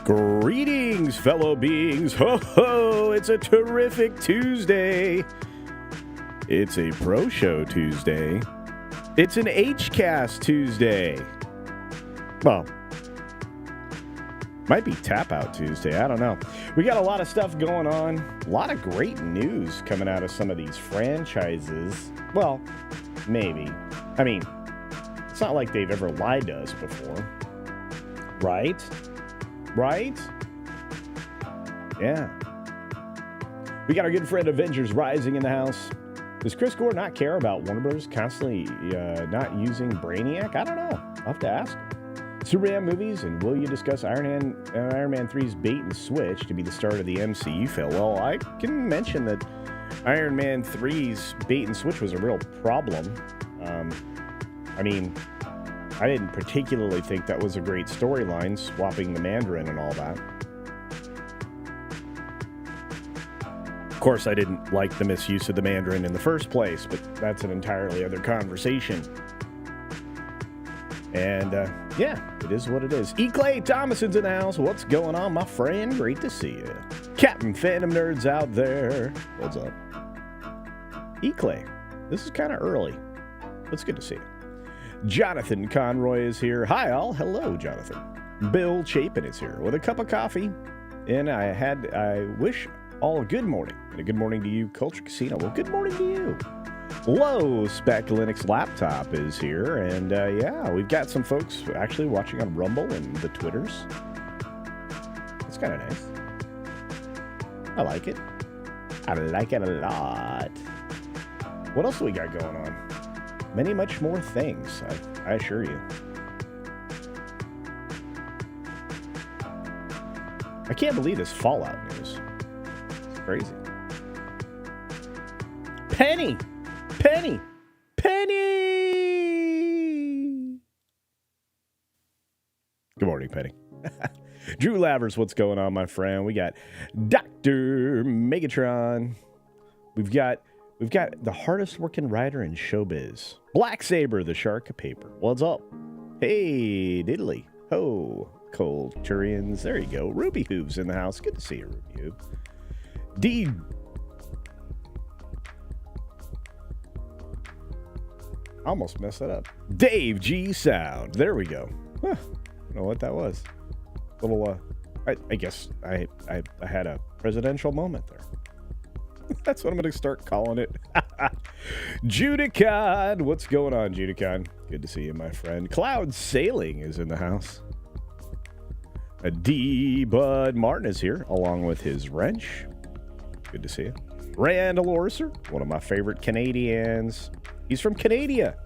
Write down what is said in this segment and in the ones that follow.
Greetings, fellow beings. Ho ho! It's a terrific Tuesday. It's a Pro Show Tuesday. It's an H-Cast Tuesday. Well, might be Tap Out Tuesday. I don't know. We got a lot of stuff going on. A lot of great news coming out of some of these franchises. Well, maybe. I mean, it's not like they've ever lied to us before. Right? Right? Yeah. We got our good friend Avengers Rising in the house. Does Chris Gore not care about Warner Brothers constantly not using Brainiac? I don't know. I'll have to ask him. Superman movies, and will you discuss Iron Man 3's bait and switch to be the start of the MCU film? Well, I can mention that Iron Man 3's bait and switch was a real problem. I mean, I didn't particularly think that was a great storyline, swapping the Mandarin and all that. Of course, I didn't like the misuse of the Mandarin in the first place, but that's an entirely other conversation. And, yeah, it is what it is. E. Clay Thomason's in the house. What's going on, my friend? Great to see you. Captain Phantom Nerds out there. What's up? E. Clay, this is kind of early. It's good to see you. Jonathan Conroy is here. Hi, all. Hello, Jonathan. Bill Chapin is here with a cup of coffee. And I wish all a good morning. And a good morning to you, Culture Casino. Well, good morning to you. Low Spec Linux Laptop is here. And, yeah, we've got some folks actually watching on Rumble and the Twitters. It's kind of nice. I like it. I like it a lot. What else do we got going on? Many, much more things, I assure you. I can't believe this Fallout news. It's crazy. Penny! Penny! Penny! Good morning, Penny. Drew Lavers, what's going on, my friend? We got Dr. Megatron. We've got the hardest working writer in showbiz. Black Saber, the Shark of Paper. What's up? Hey, diddly. Ho, Cold Turians. There you go. Ruby Hooves in the house. Good to see you, Ruby Hoove. D. Almost messed that up. Dave G. Sound. There we go. Huh. I don't know what that was. Little, I guess I had a presidential moment there. That's what I'm going to start calling it. Judicon. What's going on, Judicon? Good to see you, my friend. Cloud Sailing is in the house. D. Bud Martin is here, along with his wrench. Good to see you. Randall Orser, one of my favorite Canadians. He's from Canada.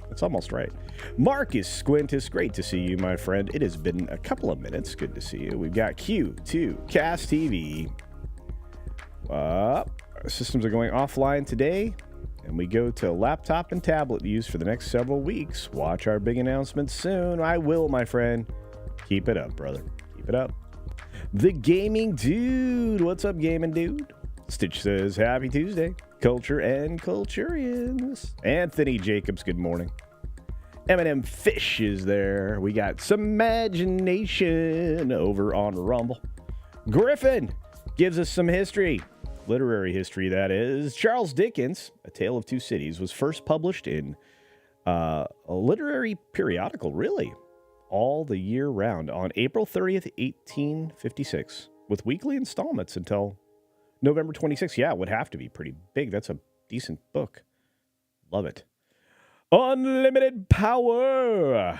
That's almost right. Marcus Squintus, great to see you, my friend. It has been a couple of minutes. Good to see you. We've got Q2 Cast TV. Our systems are going offline today, and we go to laptop and tablet use for the next several weeks. Watch our big announcement soon. I will, my friend. Keep it up, brother. Keep it up. The Gaming Dude. What's up, Gaming Dude? Stitch says, Happy Tuesday. Culture and Culturians. Anthony Jacobs, good morning. Eminem Fish is there. We got some imagination over on Rumble. Griffin gives us some history. Literary history, that is. Charles Dickens, A Tale of Two Cities, was first published in a literary periodical, really, all the year round, on April 30th, 1856, with weekly installments until November 26th. Yeah, it would have to be pretty big. That's a decent book. Love it. Unlimited Power.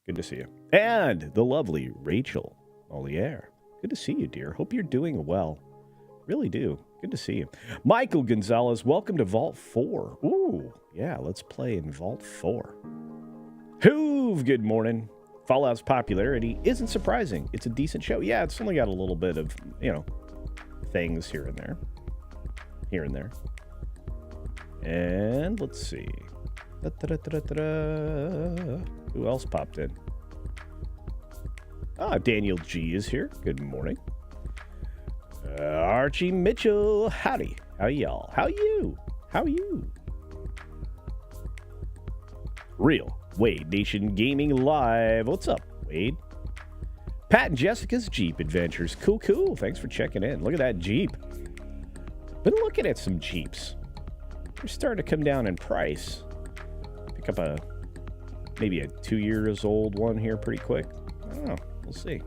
Good to see you. And the lovely Rachel Ollier. Good to see you, dear. Hope you're doing well. Really do. Good to see you. Michael Gonzalez, welcome to Vault 4. Ooh, yeah, let's play in Vault 4. Hoove, good morning. Fallout's popularity isn't surprising. It's a decent show. Yeah, it's only got a little bit of, things here and there. Here and there. And let's see. Who else popped in? Daniel G is here. Good morning. Archie Mitchell. Howdy. How y'all? How you? How you? Real Wade Nation Gaming Live. What's up, Wade? Pat and Jessica's Jeep Adventures. Cool, cool. Thanks for checking in. Look at that Jeep. Been looking at some Jeeps. They're starting to come down in price. Pick up maybe a 2 years old one here pretty quick. I don't know. We'll see.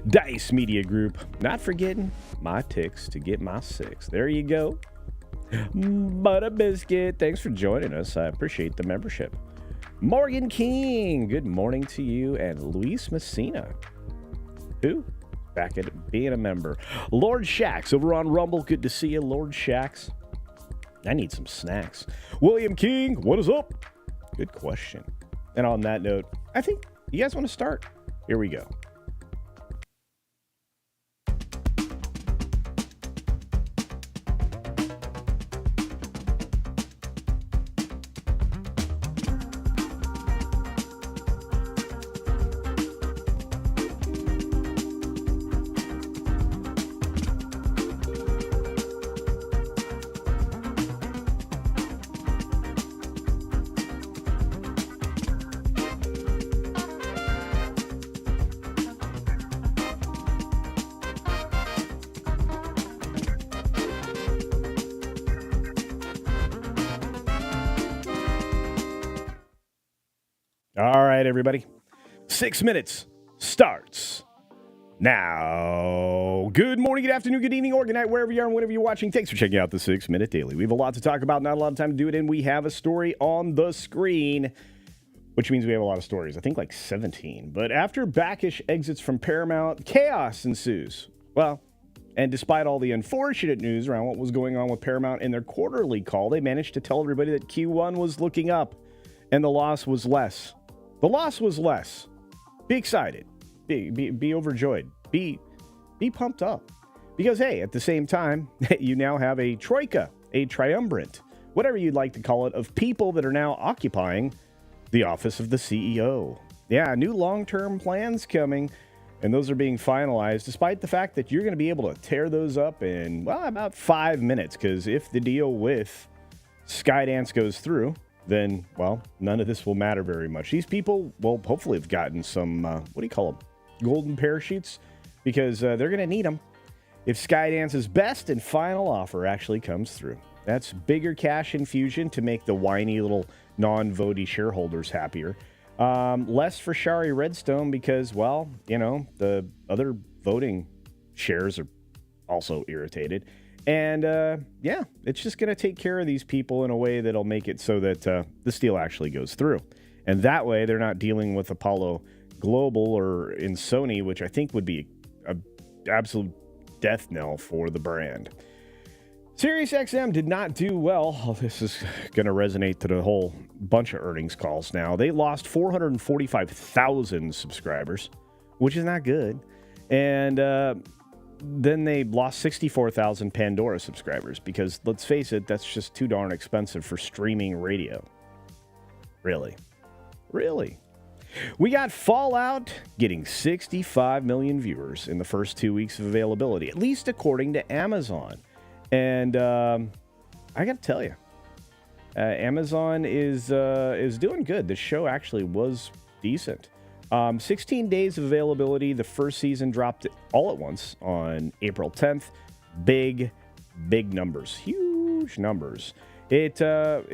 Dice Media Group. Not forgetting my ticks to get my six. There you go. Butter Biscuit. Thanks for joining us. I appreciate the membership. Morgan King. Good morning to you. And Luis Messina. Who? Back at being a member. Lord Shax over on Rumble. Good to see you, Lord Shax. I need some snacks. William King. What is up? Good question. And on that note, I think you guys want to start? Here we go. All right, everybody. 6 minutes starts now. Good morning, good afternoon, good evening, or good night, wherever you are and whenever you're watching. Thanks for checking out the 6 Minute Daily. We have a lot to talk about, not a lot of time to do it in. We have a story on the screen, which means we have a lot of stories. I think like 17. But after Backish exits from Paramount, chaos ensues. Well, and despite all the unfortunate news around what was going on with Paramount in their quarterly call, they managed to tell everybody that Q1 was looking up and the loss was less. The loss was less. Be excited. Be overjoyed. Be pumped up. Because, hey, at the same time, you now have a troika, a triumvirate, whatever you'd like to call it, of people that are now occupying the office of the CEO. Yeah, new long-term plans coming, and those are being finalized, despite the fact that you're going to be able to tear those up in, well, about 5 minutes, because if the deal with Skydance goes through, then, well, none of this will matter very much. These people will hopefully have gotten some, what do you call them, golden parachutes, because they're going to need them if Skydance's best and final offer actually comes through. That's bigger cash infusion to make the whiny little non-votey shareholders happier. Less for Shari Redstone because, well, you know, the other voting shares are also irritated. And, yeah, it's just going to take care of these people in a way that'll make it so that this deal actually goes through. And that way, they're not dealing with Apollo Global or in Sony, which I think would be an absolute death knell for the brand. SiriusXM did not do well. Oh, this is going to resonate to the whole bunch of earnings calls now. They lost 445,000 subscribers, which is not good. And, then they lost 64,000 Pandora subscribers because, let's face it, that's just too darn expensive for streaming radio. Really? We got Fallout getting 65 million viewers in the first 2 weeks of availability, at least according to Amazon. And I got to tell you, Amazon is doing good. The show actually was decent. 16 days of availability. The first season dropped all at once on April 10th. Big numbers. Huge numbers. It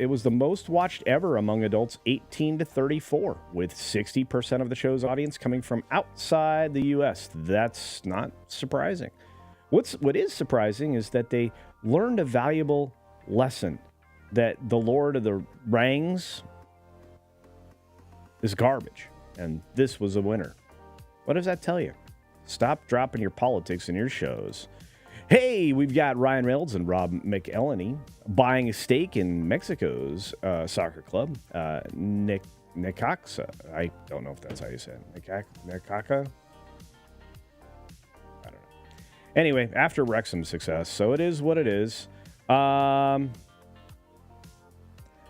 was the most watched ever among adults 18 to 34, with 60% of the show's audience coming from outside the U.S. That's not surprising. What is surprising is that they learned a valuable lesson, that the Lord of the Rings is garbage. And this was a winner. What does that tell you? Stop dropping your politics in your shows. Hey, we've got Ryan Reynolds and Rob McElhenney buying a stake in Mexico's soccer club, Necaxa. I don't know if that's how you say it. Necaxa? I don't know. Anyway, after Wrexham's success, so it is what it is.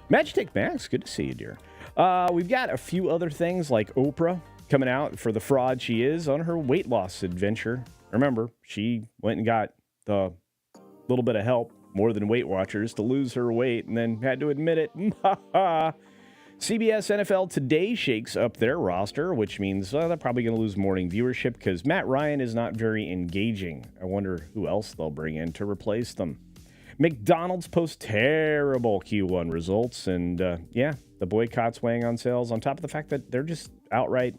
Magic Max, good to see you, dear. We've got a few other things like Oprah coming out for the fraud she is on her weight loss adventure. Remember, she went and got the little bit of help, more than Weightwatchers, to lose her weight and then had to admit it. CBS NFL Today shakes up their roster, which means they're probably going to lose morning viewership because Matt Ryan is not very engaging. I wonder who else they'll bring in to replace them. McDonald's posts terrible Q1 results, and the boycott's weighing on sales, on top of the fact that they're just outright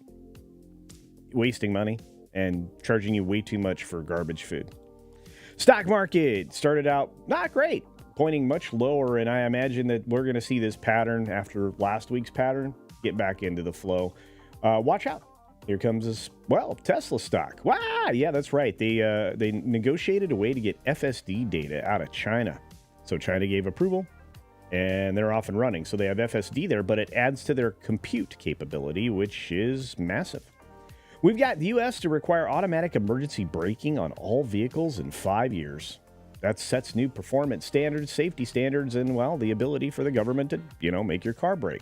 wasting money and charging you way too much for garbage food. Stock market started out not great, pointing much lower, and I imagine that we're going to see this pattern after last week's pattern get back into the flow. Watch out. Here comes this, Tesla stock. Wow, yeah, that's right. They negotiated a way to get FSD data out of China. So China gave approval, and they're off and running. So they have FSD there, but it adds to their compute capability, which is massive. We've got the U.S. to require automatic emergency braking on all vehicles in 5 years. That sets new performance standards, safety standards, and, the ability for the government to, make your car brake.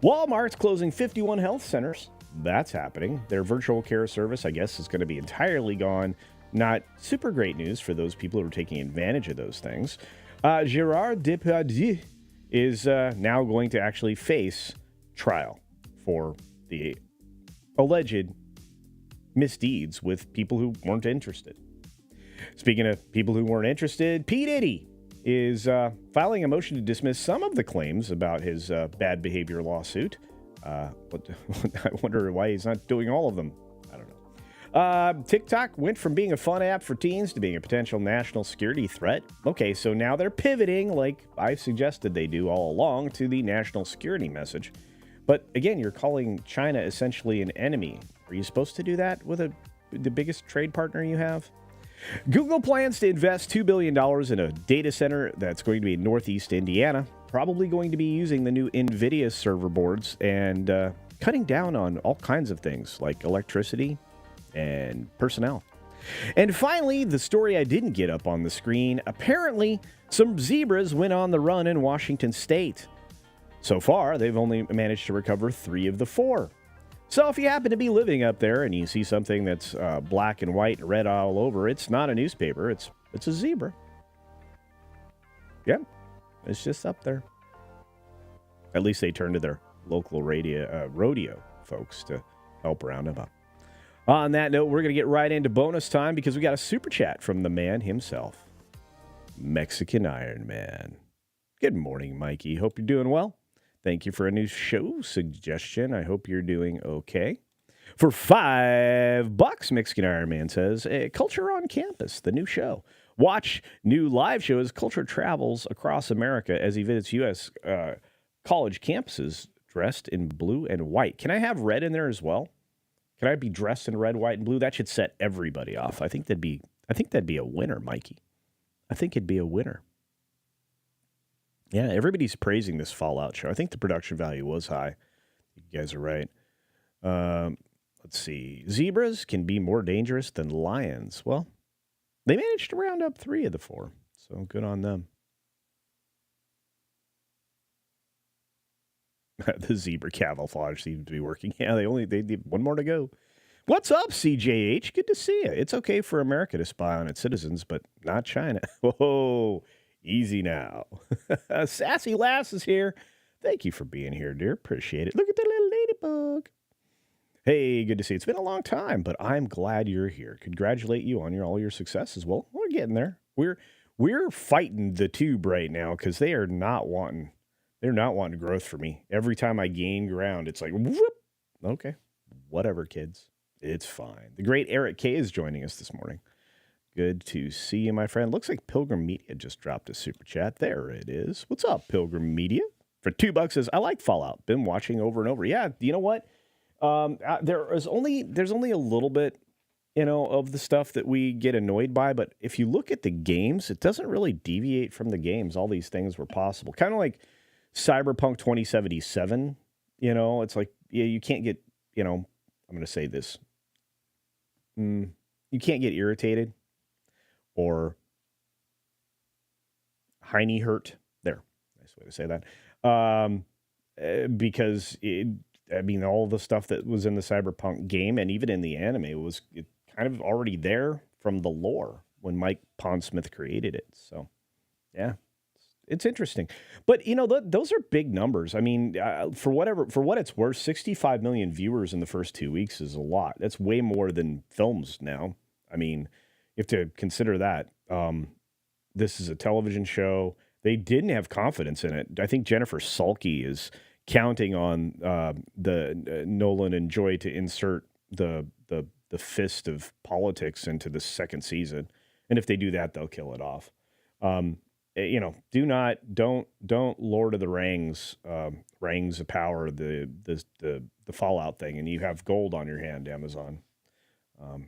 Walmart's closing 51 health centers. That's happening. Their virtual care service, I guess, is going to be entirely gone. Not super great news for those people who are taking advantage of those things. Gérard Depardieu is now going to actually face trial for the alleged misdeeds with people who weren't interested. Speaking of people who weren't interested, P. Diddy is filing a motion to dismiss some of the claims about his bad behavior lawsuit. But I wonder why he's not doing all of them. I don't know. TikTok went from being a fun app for teens to being a potential national security threat. Okay, so now they're pivoting, like I suggested they do all along, to the national security message. But again, you're calling China essentially an enemy. Are you supposed to do that with the biggest trade partner you have? Google plans to invest $2 billion in a data center that's going to be in Northeast Indiana, probably going to be using the new NVIDIA server boards and cutting down on all kinds of things like electricity and personnel. And finally, the story I didn't get up on the screen. Apparently, some zebras went on the run in Washington state. So far, they've only managed to recover 3 of the 4. So if you happen to be living up there and you see something that's black and white and red all over, it's not a newspaper. It's a zebra. Yeah, it's just up there. At least they turn to their local rodeo folks to help round them up. On that note, we're going to get right into bonus time because we got a super chat from the man himself, Mexican Iron Man. Good morning, Mikey. Hope you're doing well. Thank you for a new show suggestion. I hope you're doing okay. For $5, Mexican Iron Man says, Culture on Campus, the new show. Watch new live shows. Culture travels across America as he visits U.S. College campuses dressed in blue and white. Can I have red in there as well? Can I be dressed in red, white, and blue? That should set everybody off. I think that'd be a winner, Mikey. I think it'd be a winner. Yeah, everybody's praising this Fallout show. I think the production value was high. You guys are right. Let's see. Zebras can be more dangerous than lions. Well, they managed to round up 3 of the 4, so good on them. The zebra camouflage seems to be working. Yeah, they did 1 more to go. What's up, CJH? Good to see you. It's okay for America to spy on its citizens, but not China. Whoa. Easy now. Sassy Lass is here. Thank you for being here, dear. Appreciate it. Look at that little ladybug. Hey, good to see you. It's been a long time, but I'm glad you're here. Congratulate you on all your successes. Well, we're getting there. We're fighting the tube right now because they're not wanting growth for me. Every time I gain ground, it's like, whoop. Okay, whatever, kids. It's fine. The great Eric K is joining us this morning. Good to see you, my friend. Looks like Pilgrim Media just dropped a super chat. There it is. What's up, Pilgrim Media? For $2 says, I like Fallout. Been watching over and over. Yeah, you know what? There's only a little bit, of the stuff that we get annoyed by. But if you look at the games, it doesn't really deviate from the games. All these things were possible. Kind of like Cyberpunk 2077. It's like, you can't get, I'm going to say this. You can't get irritated or hiney hurt. There, nice way to say that. Because all the stuff that was in the Cyberpunk game and even in the anime was kind of already there from the lore when Mike Pondsmith created it. So, yeah, It's interesting, but those are big numbers. I mean, for what it's worth, 65 million viewers in the first 2 weeks is a lot. That's way more than films now. I mean, you have to consider that. This is a television show. They didn't have confidence in it. I think Jennifer Salke is counting on the Nolan and Joy to insert the fist of politics into the second season, and if they do that, they'll kill it off. Don't Lord of the Rings, Rings of Power, the Fallout thing, and you have gold on your hand, Amazon.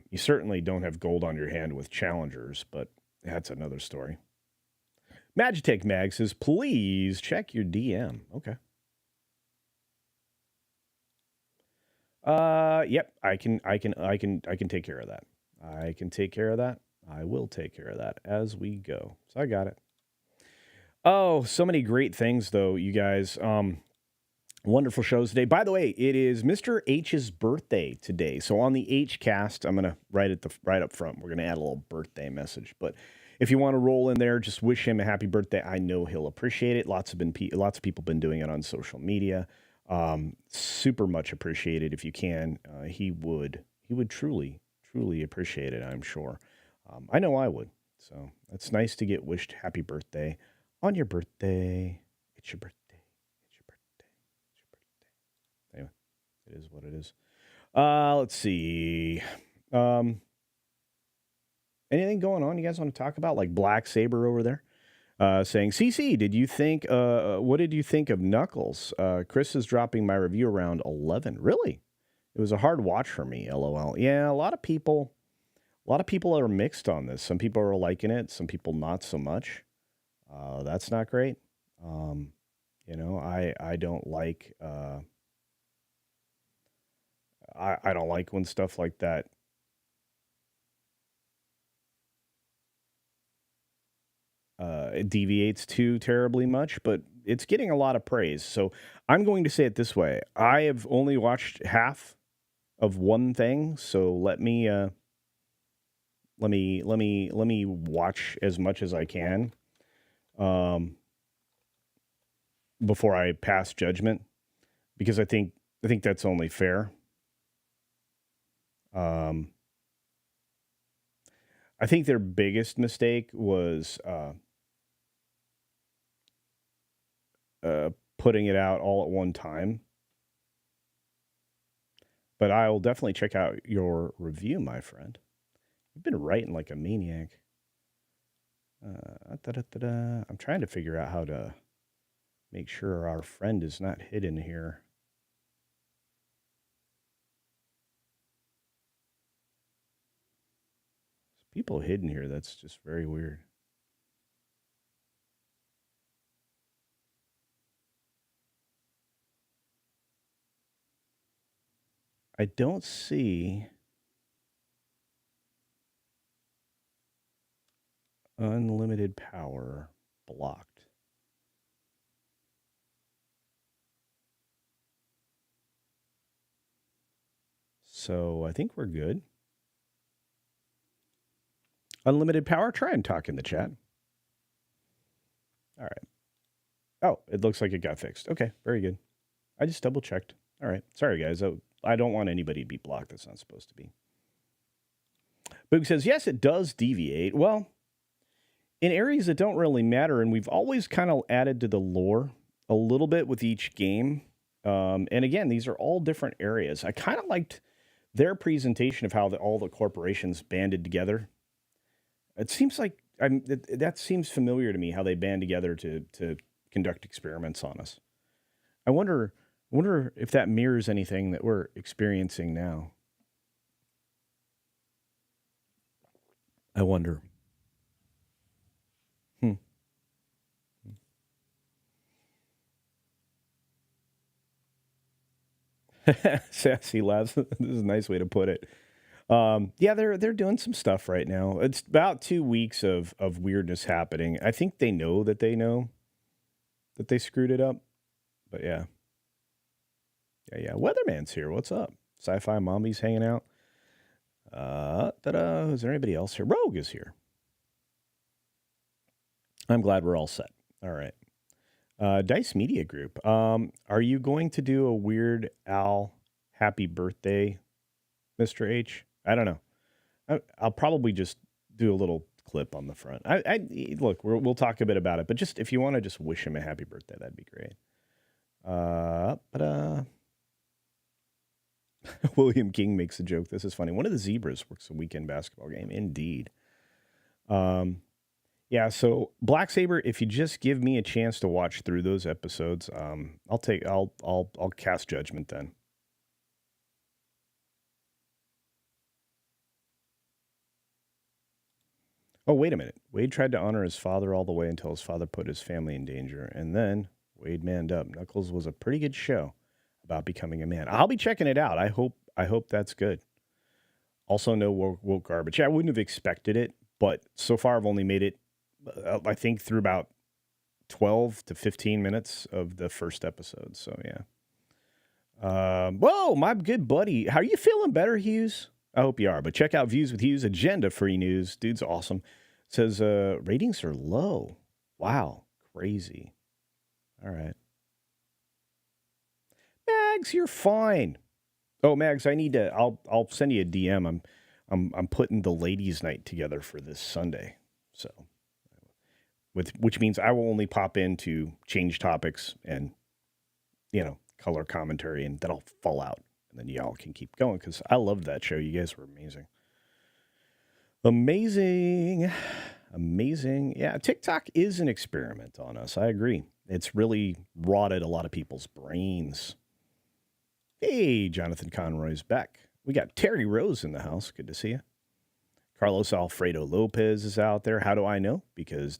You certainly don't have gold on your hand with Challengers, but that's another story. Magitech Mag says, please check your DM. Okay. Yep, I can take care of that. I can take care of that. I will take care of that as we go. So I got it. Oh, so many great things though, you guys. Wonderful shows today. By the way, it is Mr. H's birthday today. So on the H cast, I'm gonna write it right up front. We're gonna add a little birthday message. But if you want to roll in there, just wish him a happy birthday. I know he'll appreciate it. Lots of people been doing it on social media. Super much appreciated if you can. He would truly appreciate it, I'm sure. I know I would. So it's nice to get wished happy birthday on your birthday. It's your birthday. Anyway, it is what it is. Let's see. Anything going on you guys want to talk about? Like Black Saber over there? Saying, CC, what did you think of Knuckles? Chris is dropping my review around 11. Really? It was a hard watch for me, LOL. Yeah, a lot of people are mixed on this. Some people are liking it, some people not so much. That's not great. I don't like I don't like when stuff like that it deviates too terribly much, but it's getting a lot of praise. So I'm going to say it this way. I have only watched half of one thing, so let me watch as much as I can before I pass judgment, because I think that's only fair. I think their biggest mistake was putting it out all at one time. But I'll definitely check out your review, my friend. You've been writing like a maniac. I'm trying to figure out how to make sure our friend is not hidden here. There's people hidden here. That's just very weird. I don't see unlimited power blocked. So I think we're good. Unlimited power, try and talk in the chat. All right. Oh, it looks like it got fixed. Okay, very good. I just double checked. All right. Sorry, guys. I don't want anybody to be blocked. That's not supposed to be. Boog says, yes, it does deviate. Well, in areas that don't really matter, and we've always kind of added to the lore a little bit with each game. And again, these are all different areas. I kind of liked their presentation of how all the corporations banded together. It seems like that seems familiar to me, how they band together to conduct experiments on us. I wonder if that mirrors anything that we're experiencing now. I wonder. Sassy laughs. This is a nice way to put it. Yeah, they're doing some stuff right now. It's about 2 weeks of weirdness happening. I think they know that they screwed it up. But yeah. Yeah. Weatherman's here. What's up? Sci-Fi Mommy's hanging out. Is there anybody else here? Rogue is here. I'm glad we're all set. All right. Dice Media Group. Are you going to do a Weird Al happy birthday, Mr. H? I don't know. I'll probably just do a little clip on the front. Look, we'll talk a bit about it, but just if you want to just wish him a happy birthday, that'd be great. William King makes a joke. This is funny. One of the zebras works a weekend basketball game. Indeed. Yeah. So Black Saber, if you just give me a chance to watch through those episodes, I'll cast judgment then. Oh, wait a minute. Wade tried to honor his father all the way until his father put his family in danger. And then Wade manned up. Knuckles was a pretty good show about becoming a man. I'll be checking it out. I hope that's good. Also, no woke garbage. I wouldn't have expected it, but so far I've only made it, I think, through about 12 to 15 minutes of the first episode. So, yeah. Whoa, my good buddy. How are you feeling better, Hughes? I hope you are. But check out Views with Hughes, agenda-free news. Dude's awesome. Says ratings are low. Wow, crazy. All right. Mags, you're fine. Oh, Mags, I need to. I'll send you a DM. I'm putting the ladies' night together for this Sunday. So, which means I will only pop in to change topics and, color commentary, and then I'll fall out, and then y'all can keep going because I loved that show. You guys were amazing. Amazing. Yeah, TikTok is an experiment on us. I agree. It's really rotted a lot of people's brains. Hey, Jonathan Conroy's back. We got Terry Rose in the house. Good to see you. Carlos Alfredo Lopez is out there. How do I know? Because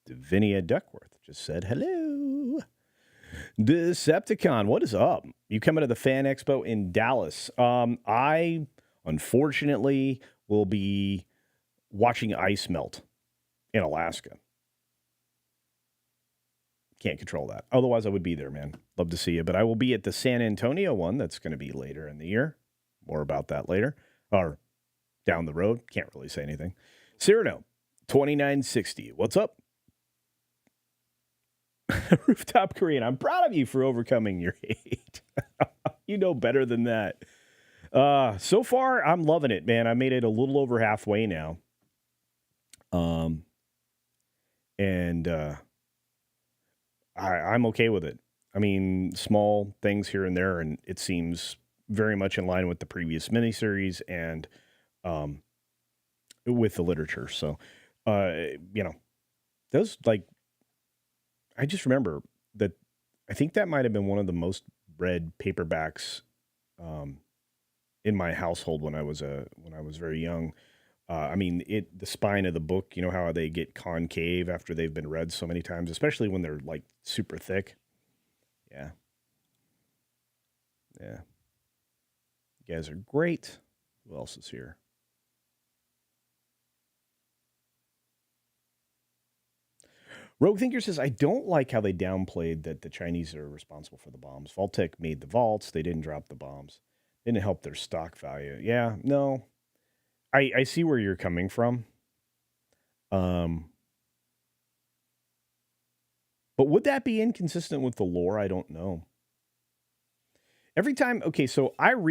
Davinia Duckworth just said hello. Decepticon, what is up? You coming to the Fan Expo in Dallas? I, unfortunately, will be watching ice melt in Alaska. Can't control that. Otherwise, I would be there, man. Love to see you. But I will be at the San Antonio one. That's going to be later in the year. More about that later. Or down the road. Can't really say anything. Cyrano, 2960. What's up? Rooftop Korean. I'm proud of you for overcoming your hate. You know better than that. So far, I'm loving it, man. I made it a little over halfway now. I'm okay with it. I mean, small things here and there, and it seems very much in line with the previous miniseries and with the literature. So, those, like, I just remember that I think that might have been one of the most read paperbacks in my household when I was very young. I mean, the spine of the book, you know how they get concave after they've been read so many times, especially when they're like super thick. Yeah. You guys are great. Who else is here? Rogue Thinker says, I don't like how they downplayed that the Chinese are responsible for the bombs. Vault-Tec made the vaults. They didn't drop the bombs. Didn't help their stock value. Yeah, no. I see where you're coming from. But would that be inconsistent with the lore? I don't know. Every time, okay, so I'm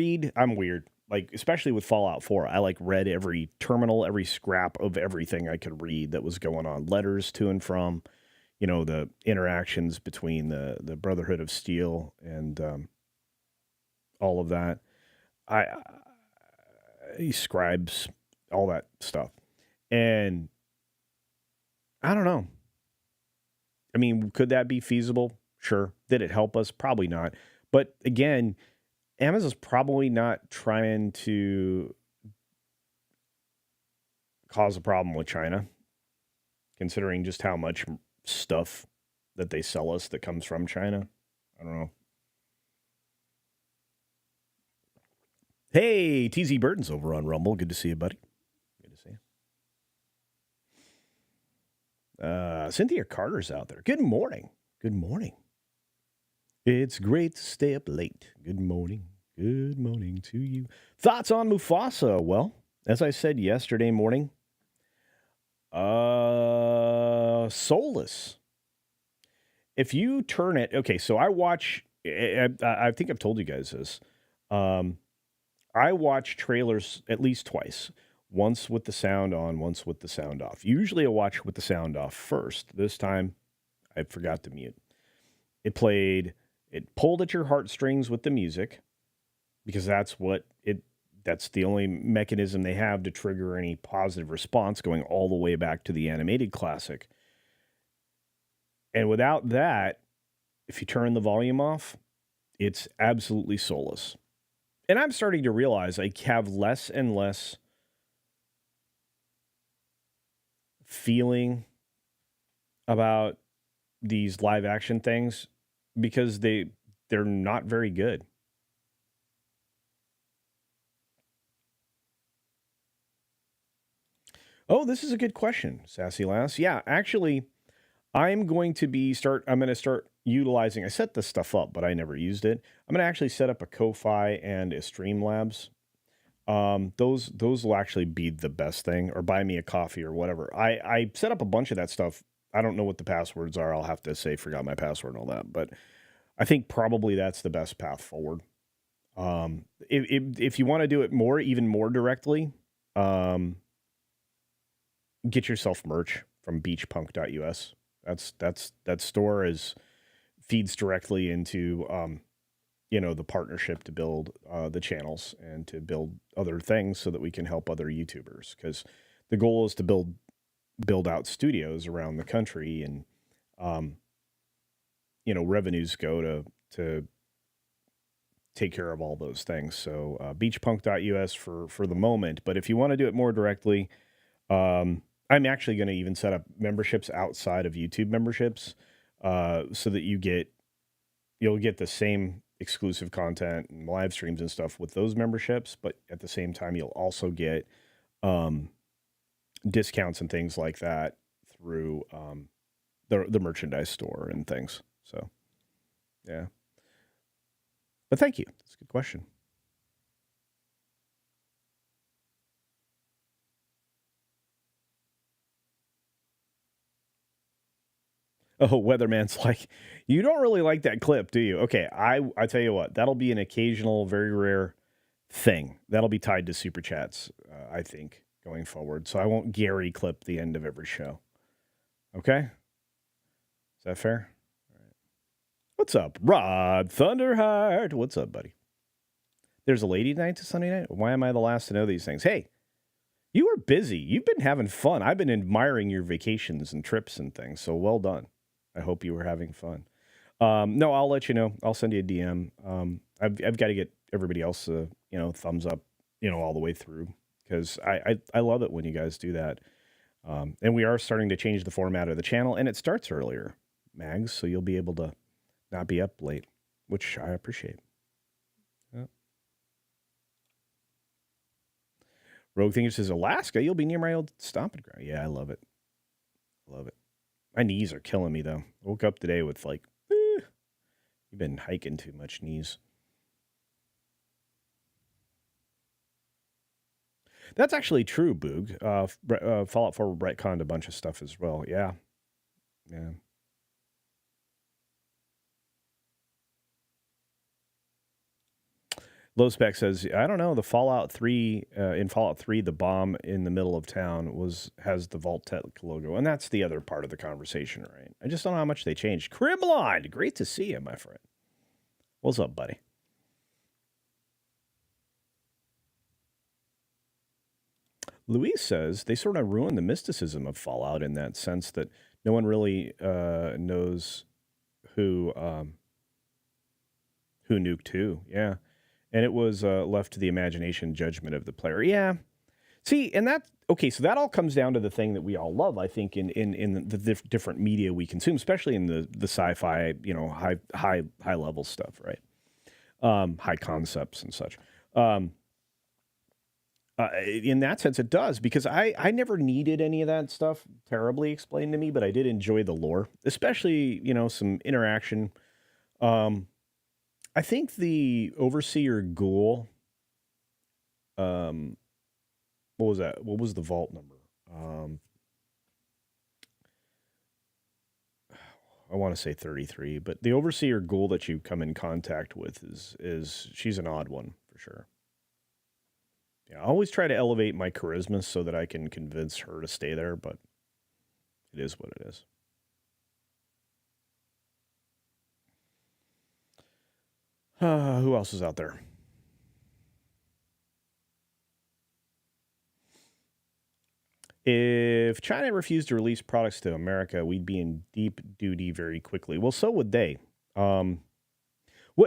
weird. Like, especially with Fallout 4, I read every terminal, every scrap of everything I could read that was going on. Letters to and from, the interactions between the Brotherhood of Steel and all of that. Scribes, all that stuff. And I don't know. I mean, could that be feasible? Sure. Did it help us? Probably not. But again, Amazon's probably not trying to cause a problem with China, considering just how much stuff that they sell us that comes from China. I don't know. Hey, TZ Burton's over on Rumble. Good to see you, buddy. Good to see you. Cynthia Carter's out there. Good morning. Good morning. It's great to stay up late. Good morning. Good morning to you. Thoughts on Mufasa? Well, as I said yesterday morning, soulless. if you turn it, okay, so I watch, I think I've told you guys this. I watch trailers at least twice. Once with the sound on, once with the sound off. Usually I watch with the sound off first. This time I forgot to mute. It pulled at your heartstrings with the music because that's the only mechanism they have to trigger any positive response going all the way back to the animated classic. And without that, if you turn the volume off, it's absolutely soulless. And I'm starting to realize I have less and less feeling about these live action things because they're not very good. Oh, this is a good question, Sassy Lass. Yeah, actually, I'm going to start utilizing, I set this stuff up, but I never used it. I'm going to actually set up a Ko-Fi and a Streamlabs. Those will actually be the best thing, or buy me a coffee or whatever. I set up a bunch of that stuff. I don't know what the passwords are. I'll have to say, forgot my password and all that, but I think probably that's the best path forward. If you want to do it even more directly, get yourself merch from beachpunk.us. That store feeds directly into, the partnership to build the channels and to build other things so that we can help other YouTubers. Because the goal is to build out studios around the country, and revenues go to take care of all those things. So beachpunk.us for the moment. But if you want to do it more directly, I'm actually going to even set up memberships outside of YouTube memberships, so that you'll get the same exclusive content and live streams and stuff with those memberships, but at the same time, you'll also get discounts and things like that through the merchandise store and things. So, yeah. But thank you. That's a good question. Oh, Weatherman's like, you don't really like that clip, do you? Okay, I tell you what, that'll be an occasional, very rare thing. That'll be tied to super chats, I think, going forward. So I won't Gary clip the end of every show. Okay? Is that fair? All right. What's up, Rod Thunderheart? What's up, buddy? There's a lady night to Sunday night? Why am I the last to know these things? Hey, you were busy. You've been having fun. I've been admiring your vacations and trips and things, so well done. I hope you were having fun. No, I'll let you know. I'll send you a DM. I've got to get everybody else, thumbs up, all the way through, because I love it when you guys do that. And we are starting to change the format of the channel, and it starts earlier, Mags, so you'll be able to not be up late, which I appreciate. Yeah. Rogue Thinker says, Alaska, you'll be near my old stomping ground. Yeah, I love it. Love it. My knees are killing me, though. I woke up today with you've been hiking too much, knees. That's actually true, Boog. Fallout 4 retconned a bunch of stuff as well. Yeah. Yeah. Low Spec says, I don't know, the Fallout 3, in Fallout 3, the bomb in the middle of town has the Vault Tech logo, and that's the other part of the conversation, right? I just don't know how much they changed. Crimline, great to see you, my friend. What's up, buddy? Luis says, they sort of ruined the mysticism of Fallout in that sense that no one really knows who nuked who. Yeah. And it was left to the imagination judgment of the player. Yeah. See, and so that all comes down to the thing that we all love, I think, in the different media we consume, especially in the sci-fi, high level stuff, right? High concepts and such. In that sense, it does, because I never needed any of that stuff terribly explained to me, but I did enjoy the lore, especially, some interaction. I think the Overseer Ghoul, what was that? What was the vault number? I want to say 33, but the overseer ghoul that you come in contact with is she's an odd one for sure. Yeah, I always try to elevate my charisma so that I can convince her to stay there, but it is what it is. Who else is out there? If China refused to release products to America, we'd be in deep duty very quickly. Well, so would they.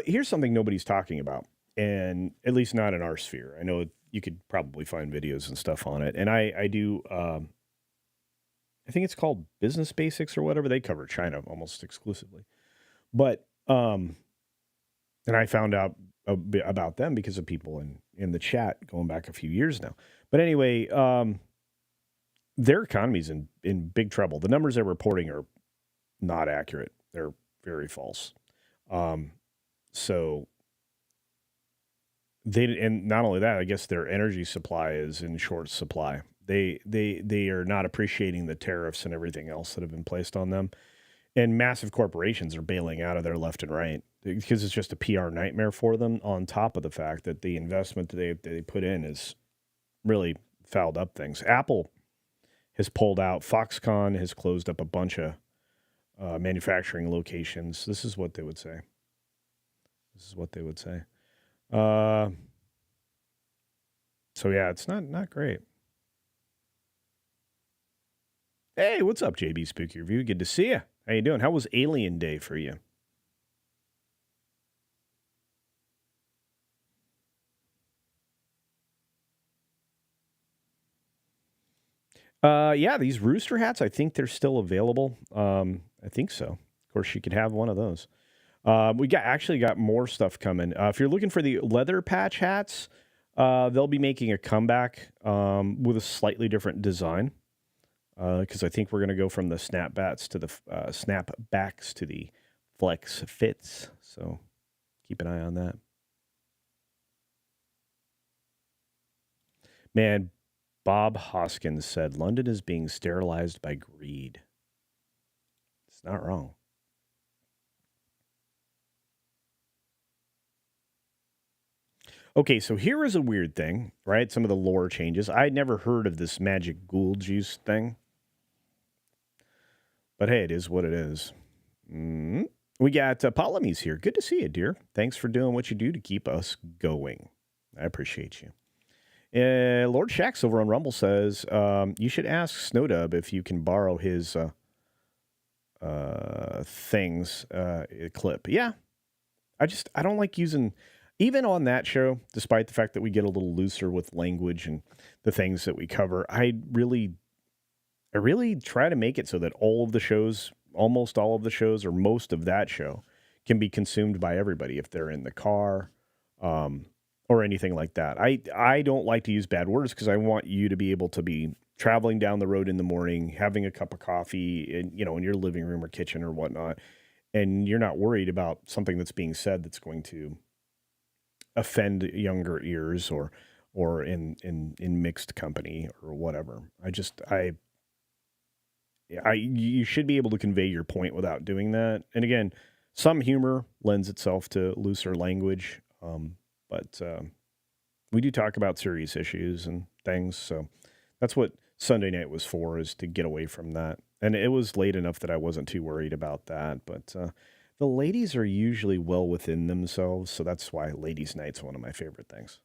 Here's something nobody's talking about, and at least not in our sphere. I know you could probably find videos and stuff on it, and I do. I think it's called Business Basics or whatever. They cover China almost exclusively, but and I found out a bit about them because of people in the chat going back a few years now. But anyway, their economy's in big trouble. The numbers they're reporting are not accurate. They're very false. So and not only that, I guess their energy supply is in short supply. They are not appreciating the tariffs and everything else that have been placed on them. And massive corporations are bailing out of there left and right because it's just a PR nightmare for them, on top of the fact that the investment that they put in is really fouled up things. Apple has pulled out. Foxconn has closed up a bunch of manufacturing locations. This is what they would say. So yeah, it's not great. Hey, what's up, JB Spooky Review? Good to see you. How you doing? How was Alien Day for you? Yeah, these rooster hats, I think they're still available. I think so. Of course, you could have one of those. We actually got more stuff coming. If you're looking for the leather patch hats, they'll be making a comeback with a slightly different design. Because I think we're going to go from the snapbacks to the flex fits. So keep an eye on that. Man, Bob Hoskins said London is being sterilized by greed. It's not wrong. Okay, so here is a weird thing, right? Some of the lore changes. I'd never heard of this magic ghoul juice thing. But hey, it is what it is. We got Polymies here. Good to see you, dear. Thanks for doing what you do to keep us going. I appreciate you. Lord Shax over on Rumble says, you should ask Snowdub if you can borrow his things clip. Yeah. I don't like using, even on that show, despite the fact that we get a little looser with language and the things that we cover, I really try to make it so that almost all of the shows, or most of that show, can be consumed by everybody if they're in the car or anything like that. I don't like to use bad words because I want you to be able to be traveling down the road in the morning, having a cup of coffee in your living room or kitchen or whatnot, and you're not worried about something that's being said that's going to offend younger ears or in mixed company or whatever. You should be able to convey your point without doing that. And again, some humor lends itself to looser language, but we do talk about serious issues and things. So that's what Sunday night was for, is to get away from that. And it was late enough that I wasn't too worried about that. But the ladies are usually well within themselves, so that's why ladies' night's one of my favorite things.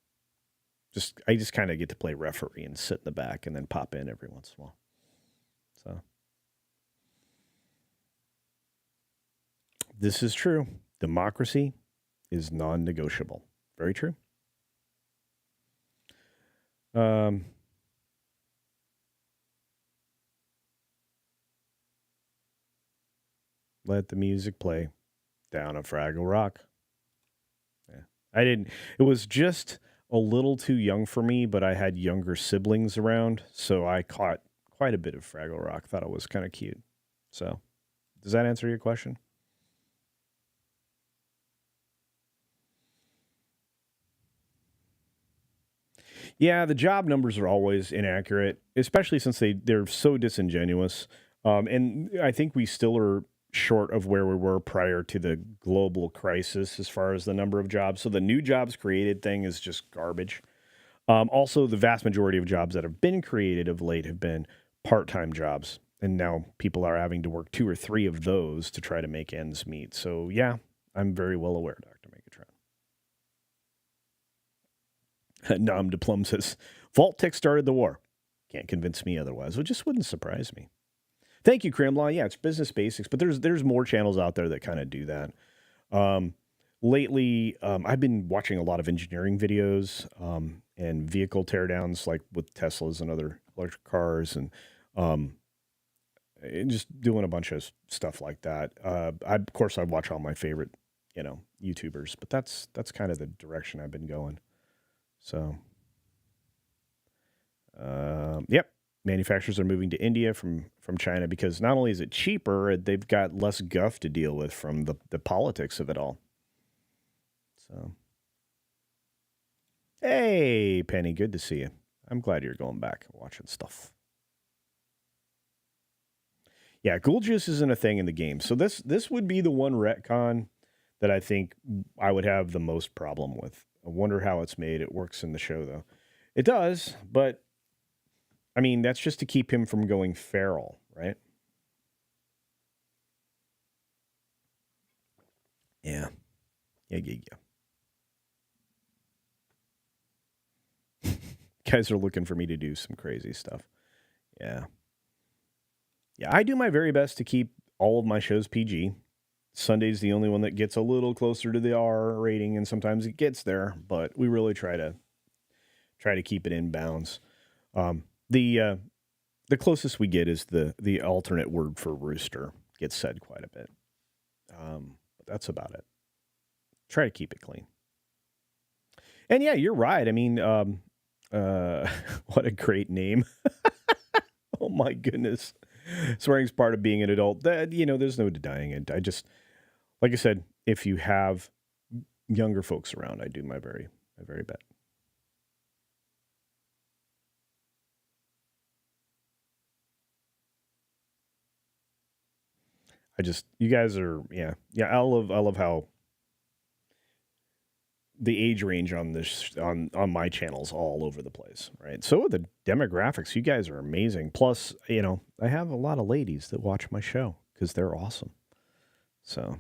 I just kind of get to play referee and sit in the back and then pop in every once in a while. So this is true. Democracy is non-negotiable. Very true. Let the music play down a Fraggle Rock. Yeah. It was just a little too young for me, but I had younger siblings around, so I caught quite a bit of Fraggle Rock. Thought it was kind of cute. So, does that answer your question? Yeah, the job numbers are always inaccurate, especially since they're so disingenuous. And I think we still are short of where we were prior to the global crisis as far as the number of jobs. So the new jobs created thing is just garbage. Also, the vast majority of jobs that have been created of late have been part-time jobs. And now people are having to work 2 or 3 of those to try to make ends meet. So, yeah, I'm very well aware, Dr. Megatron. Nom de Plum says, Vault Tech started the war. Can't convince me otherwise. It just wouldn't surprise me. Thank you, Crimlaw. Yeah, it's business basics, but there's more channels out there that kind of do that. Lately, I've been watching a lot of engineering videos and vehicle teardowns, like with Teslas and other electric cars, and just doing a bunch of stuff like that. Of course, I watch all my favorite, YouTubers, but that's kind of the direction I've been going. So, yep. Manufacturers are moving to India from China because not only is it cheaper, they've got less guff to deal with from the politics of it all. So, hey, Penny, good to see you. I'm glad you're going back and watching stuff. Yeah, Ghoul Juice isn't a thing in the game. So this would be the one retcon that I think I would have the most problem with. I wonder how it's made. It works in the show, though. It does, but I mean, that's just to keep him from going feral, right? Yeah. Guys are looking for me to do some crazy stuff. Yeah. Yeah, I do my very best to keep all of my shows PG. Sunday's the only one that gets a little closer to the R rating, and sometimes it gets there, but we really try to keep it in bounds. The closest we get is the alternate word for rooster gets said quite a bit. But that's about it. Try to keep it clean. And yeah, you're right. I mean, what a great name. Oh my goodness. Swearing's part of being an adult. There's no denying it. I just, like I said, if you have younger folks around, I do my very best. You guys are, yeah. I love how the age range on this on my channel's all over the place, right? So the demographics, you guys are amazing. Plus, I have a lot of ladies that watch my show because they're awesome. So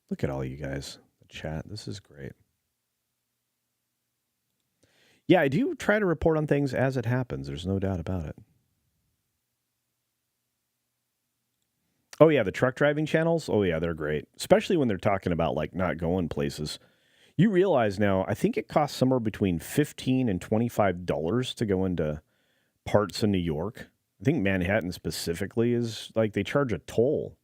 look at all you guys, the chat. This is great. Yeah, I do try to report on things as it happens. There's no doubt about it. Oh, yeah, the truck driving channels. Oh, yeah, they're great, especially when they're talking about, like, not going places. You realize now, I think it costs somewhere between $15 and $25 to go into parts in New York. I think Manhattan specifically is, like, they charge a toll.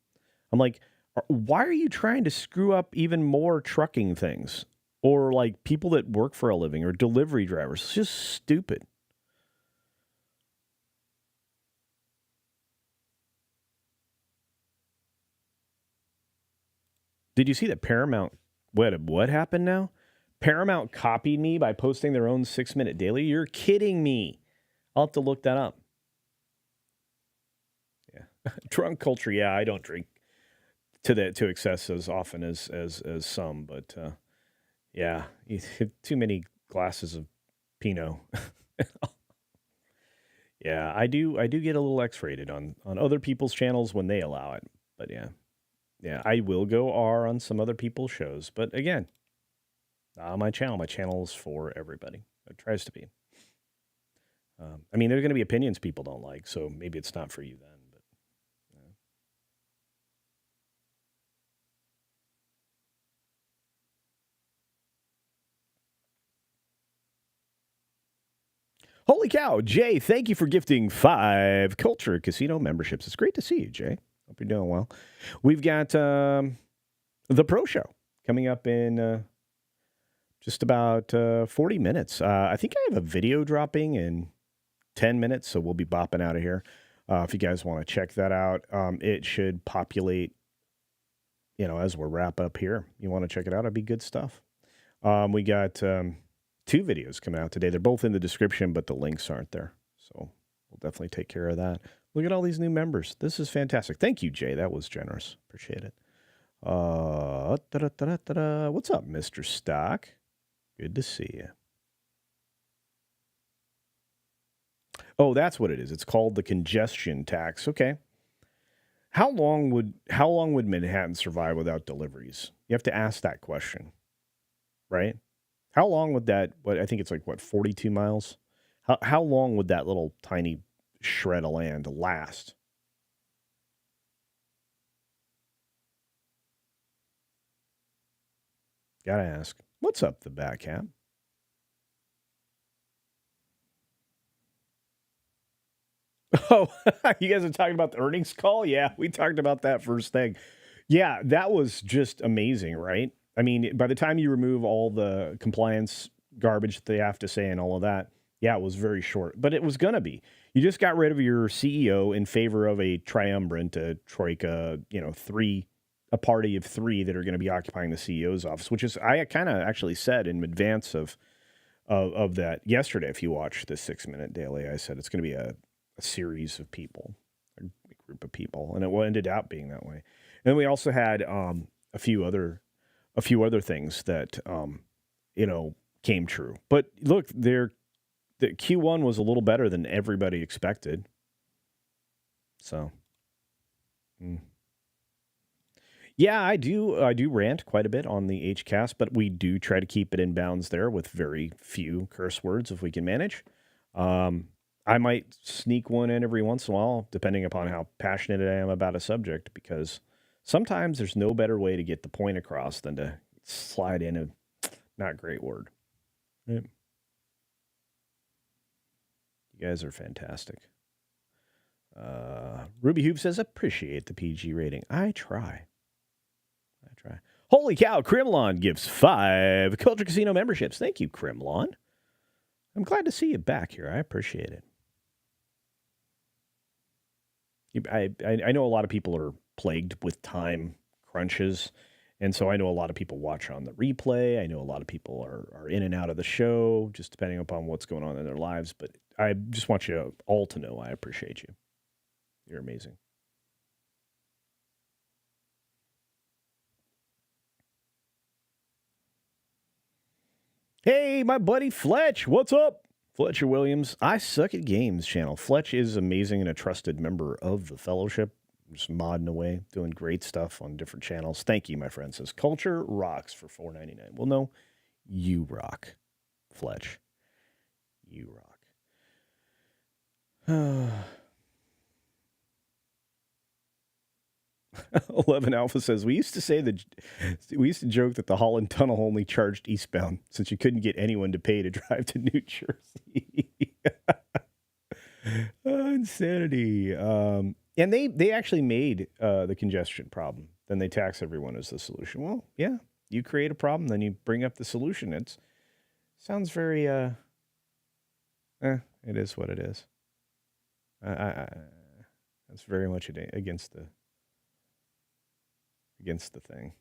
I'm like, why are you trying to screw up even more trucking things? Or, like, people that work for a living or delivery drivers. It's just stupid. Did you see that Paramount, what happened now? Paramount copied me by posting their own 6-minute daily? You're kidding me. I'll have to look that up. Yeah. Drunk culture, yeah, I don't drink to excess as often as some, but yeah, too many glasses of Pinot. Yeah, I do get a little X-rated on other people's channels when they allow it, but yeah. Yeah, I will go R on some other people's shows. But again, my channel is for everybody. It tries to be. I mean, there's going to be opinions people don't like, so maybe it's not for you then. But yeah. Holy cow, Jay, thank you for gifting 5 Culture Casino memberships. It's great to see you, Jay. Hope you're doing well. We've got the Pro Show coming up in just about 40 minutes. I think I have a video dropping in 10 minutes, so we'll be bopping out of here. If you guys want to check that out, it should populate, as we're wrapping up here. You want to check it out? It'd be good stuff. We got 2 videos coming out today. They're both in the description, but the links aren't there. So we'll definitely take care of that. Look at all these new members. This is fantastic. Thank you, Jay. That was generous. Appreciate it. What's up, Mr. Stock? Good to see you. Oh, that's what it is. It's called the congestion tax. Okay. How long would Manhattan survive without deliveries? You have to ask that question, right? How long would that? I think it's 42 miles. How long would that little tiny shred of land last? Gotta ask. What's up, the back cap? Oh, you guys are talking about the earnings call? Yeah, we talked about that first thing. Yeah, that was just amazing, right? I mean, by the time you remove all the compliance garbage that they have to say and all of that, yeah, it was very short. But it was going to be. You just got rid of your CEO in favor of a triumvirate, a Troika, a party of three that are going to be occupying the CEO's office, which is, I kind of actually said in advance of that yesterday. If you watch the 6-minute daily, I said it's going to be a series of people, a group of people, and it ended up being that way. And then we also had a few other things that came true. But look, the Q1 was a little better than everybody expected. So, yeah, I do rant quite a bit on the HCast, but we do try to keep it in bounds there with very few curse words if we can manage. I might sneak one in every once in a while, depending upon how passionate I am about a subject, because sometimes there's no better way to get the point across than to slide in a not great word. Right? You guys are fantastic. Ruby Hoop says, appreciate the PG rating. I try. Holy cow, Crimlon gives 5 Culture Casino memberships. Thank you, Crimlon. I'm glad to see you back here. I appreciate it. I know a lot of people are plagued with time crunches, and so I know a lot of people watch on the replay. I know a lot of people are in and out of the show, just depending upon what's going on in their lives. But I just want you all to know I appreciate you. You're amazing. Hey, my buddy Fletch, what's up? Fletcher Williams, I Suck at Games channel. Fletch is amazing and a trusted member of the fellowship. Just modding away, doing great stuff on different channels. Thank you, my friend. Says Culture rocks for $4.99. Well, no, you rock, Fletch. You rock. 11 Alpha says, we used to joke that the Holland Tunnel only charged eastbound since you couldn't get anyone to pay to drive to New Jersey. Insanity. And they actually made the congestion problem. Then they tax everyone as the solution. Well, yeah, you create a problem, then you bring up the solution. It sounds very, it is what it is. That's very much against the thing.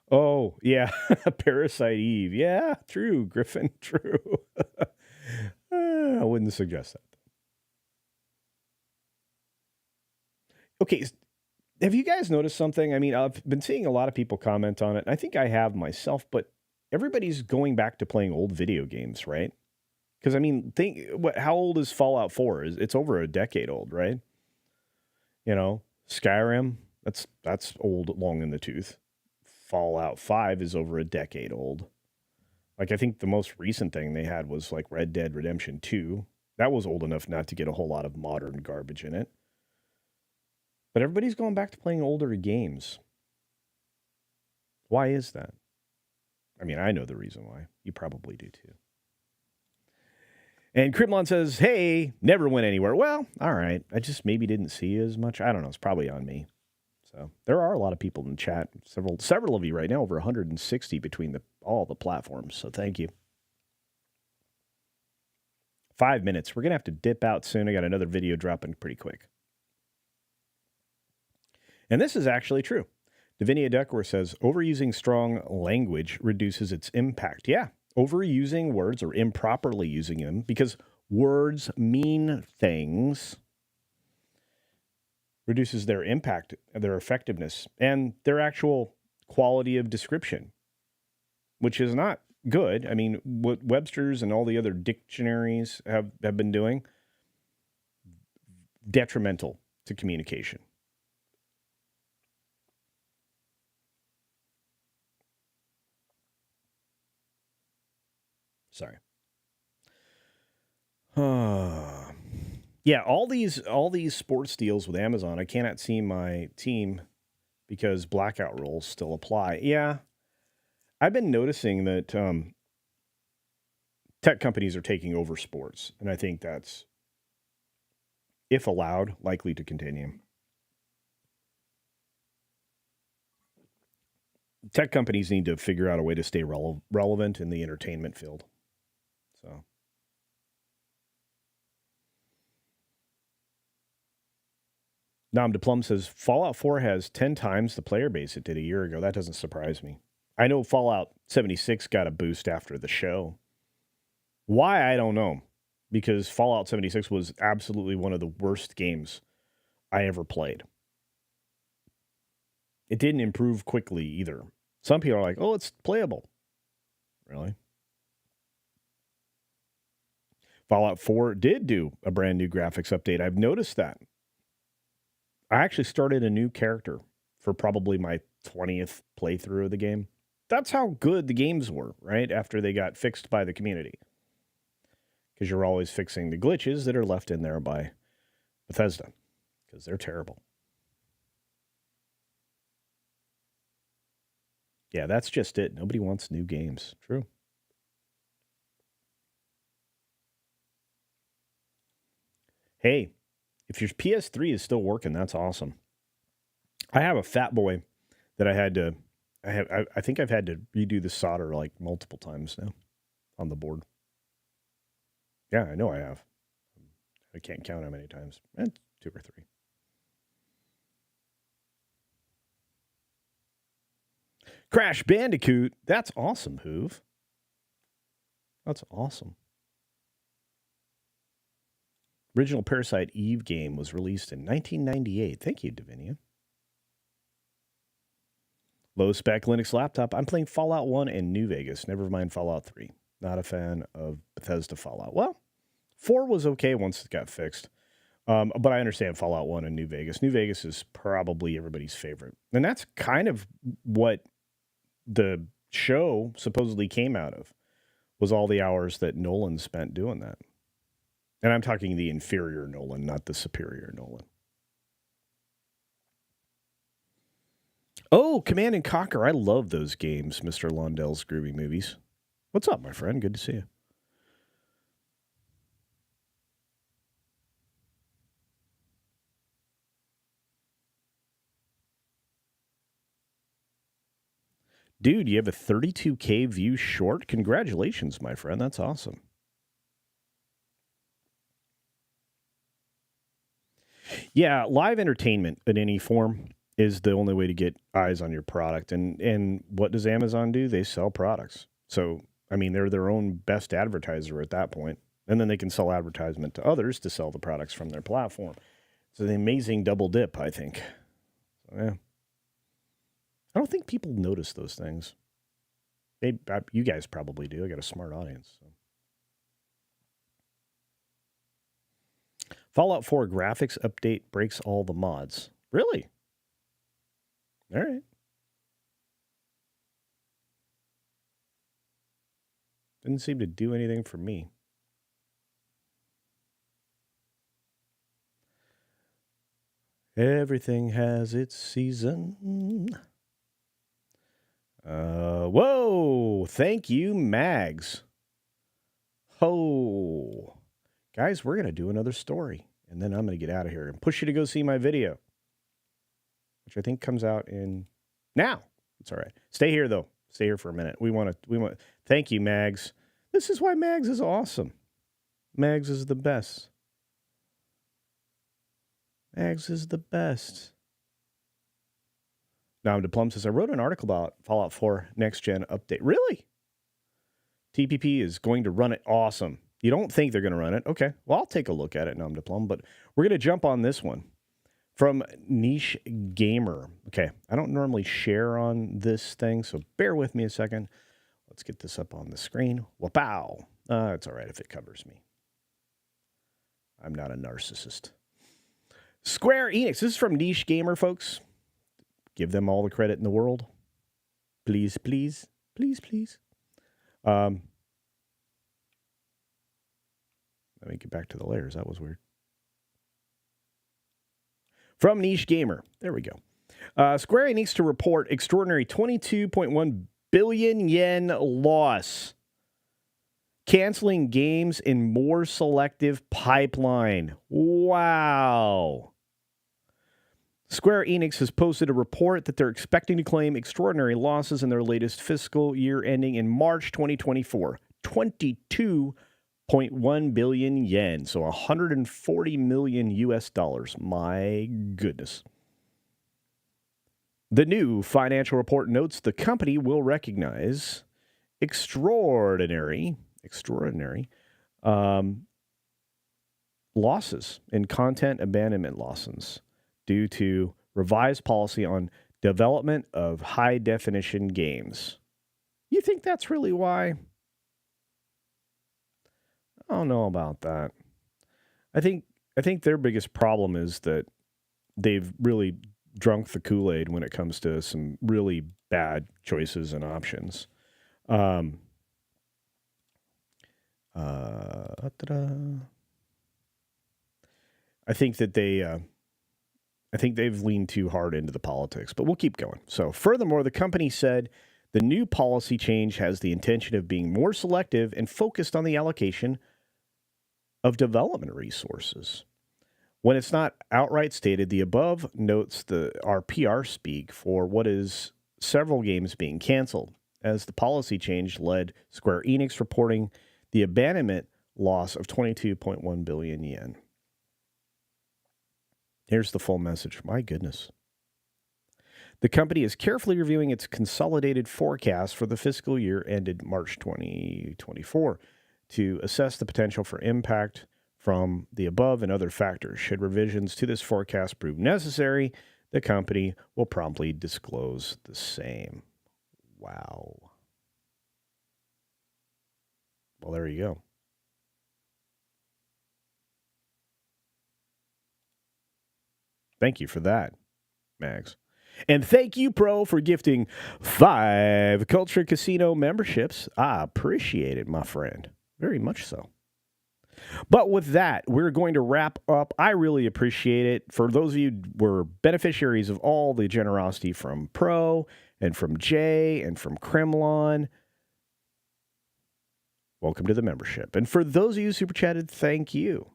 Oh, yeah. Parasite Eve. Yeah, true. Griffin, true. I wouldn't suggest that. Okay, have you guys noticed something? I mean, I've been seeing a lot of people comment on it, and I think I have myself, but everybody's going back to playing old video games, right? Because, I mean, how old is Fallout 4? It's over a decade old, right? Skyrim, that's old, long in the tooth. Fallout 5 is over a decade old. I think the most recent thing they had was Red Dead Redemption 2. That was old enough not to get a whole lot of modern garbage in it. But everybody's going back to playing older games. Why is that? I mean, I know the reason why. You probably do too. And Crimlon says, hey, never went anywhere. Well, all right. I just maybe didn't see you as much. I don't know. It's probably on me. So there are a lot of people in chat. Several of you right now, over 160 between all the platforms. So thank you. 5 minutes. We're going to have to dip out soon. I got another video dropping pretty quick. And this is actually true. Davinia Duckworth says, overusing strong language reduces its impact. Yeah, overusing words or improperly using them, because words mean things, reduces their impact, their effectiveness, and their actual quality of description, which is not good. I mean, what Webster's and all the other dictionaries have been doing, detrimental to communication. Sorry. Yeah, all these sports deals with Amazon, I cannot see my team because blackout rules still apply. Yeah, I've been noticing that tech companies are taking over sports, and I think that's, if allowed, likely to continue. Tech companies need to figure out a way to stay relevant in the entertainment field. So. Nam DePlum says, Fallout 4 has 10 times the player base it did a year ago. That doesn't surprise me. I know Fallout 76 got a boost after the show. Why, I don't know. Because Fallout 76 was absolutely one of the worst games I ever played. It didn't improve quickly either. Some people are like, oh, it's playable. Really? Fallout 4 did do a brand new graphics update. I've noticed that. I actually started a new character for probably my 20th playthrough of the game. That's how good the games were, right? After they got fixed by the community. Because you're always fixing the glitches that are left in there by Bethesda. Because they're terrible. Yeah, that's just it. Nobody wants new games. True. Hey, if your PS3 is still working, that's awesome. I have a Fat Boy that I think I've had to redo the solder like multiple times now on the board. Yeah, I know I have. I can't count how many times. 2 or 3. Crash Bandicoot. That's awesome, Hoove. That's awesome. Original Parasite Eve game was released in 1998. Thank you, Davinia. Low spec Linux laptop. I'm playing Fallout 1 and New Vegas. Never mind Fallout 3. Not a fan of Bethesda Fallout. Well, 4 was okay once it got fixed. But I understand Fallout 1 and New Vegas. New Vegas is probably everybody's favorite. And that's kind of what the show supposedly came out of, was all the hours that Nolan spent doing that. And I'm talking the inferior Nolan, not the superior Nolan. Oh, Command and Conquer. I love those games, Mr. Londell's Groovy Movies. What's up, my friend? Good to see you. Dude, you have a 32K view short? Congratulations, my friend. That's awesome. Yeah, live entertainment in any form is the only way to get eyes on your product. And what does Amazon do? They sell products. So, I mean, they're their own best advertiser at that point. And then they can sell advertisement to others to sell the products from their platform. It's an amazing double dip, I think. So, yeah. I don't think people notice those things. You guys probably do. I got a smart audience. So. Fallout 4 graphics update breaks all the mods. Really? All right. Didn't seem to do anything for me. Everything has its season. Whoa. Thank you, Mags. Oh. Guys, we're going to do another story, and then I'm going to get out of here and push you to go see my video, which I think comes out in now. It's all right. Stay here, though. Stay here for a minute. We want. Thank you, Mags. This is why Mags is awesome. Mags is the best. Mags is the best. Nam Diplom says, I wrote an article about Fallout 4 Next Gen update. Really? TPP is going to run it. Awesome. You don't think they're going to run it? Okay. Well, I'll take a look at it, Nam Diplom, but we're going to jump on this one from Niche Gamer. Okay. I don't normally share on this thing, so bear with me a second. Let's get this up on the screen. Wapow. It's all right if it covers me. I'm not a narcissist. Square Enix. This is from Niche Gamer, folks. Give them all the credit in the world. Please, please, please, please. Let me get back to the layers. That was weird. From Niche Gamer. There we go. Square Enix to report extraordinary 22.1 billion yen loss. Canceling games in more selective pipeline. Wow. Square Enix has posted a report that they're expecting to claim extraordinary losses in their latest fiscal year ending in March 2024. 22.1 billion yen, so 140 million US dollars. My goodness. The new financial report notes the company will recognize extraordinary losses in content abandonment losses due to revised policy on development of high-definition games. You think that's really why? I don't know about that. I think their biggest problem is that they've really drunk the Kool-Aid when it comes to some really bad choices and options. I think that they've leaned too hard into the politics, but we'll keep going. So, furthermore, the company said the new policy change has the intention of being more selective and focused on the allocation of development resources. When it's not outright stated, the above notes our PR speak for what is several games being canceled, as the policy change led Square Enix reporting the abandonment loss of 22.1 billion yen. Here's the full message. My goodness. The company is carefully reviewing its consolidated forecast for the fiscal year ended March 2024 to assess the potential for impact from the above and other factors. Should revisions to this forecast prove necessary, the company will promptly disclose the same. Wow. Well, there you go. Thank you for that, Mags. And thank you, Pro, for gifting 5 Culture Casino memberships. I appreciate it, my friend. Very much so. But with that, we're going to wrap up. I really appreciate it. For those of you who were beneficiaries of all the generosity from Pro and from Jay and from Kremlon, welcome to the membership. And for those of you who super chatted, thank you.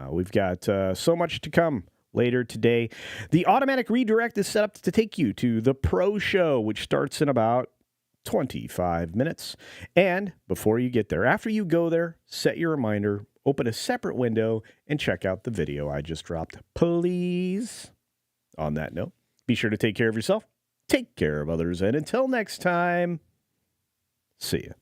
We've got so much to come later today. The automatic redirect is set up to take you to the Pro Show, which starts in about 25 minutes. And before you get there, after you go there, set your reminder, open a separate window, and check out the video I just dropped, please. On that note, be sure to take care of yourself, take care of others, and until next time, see ya.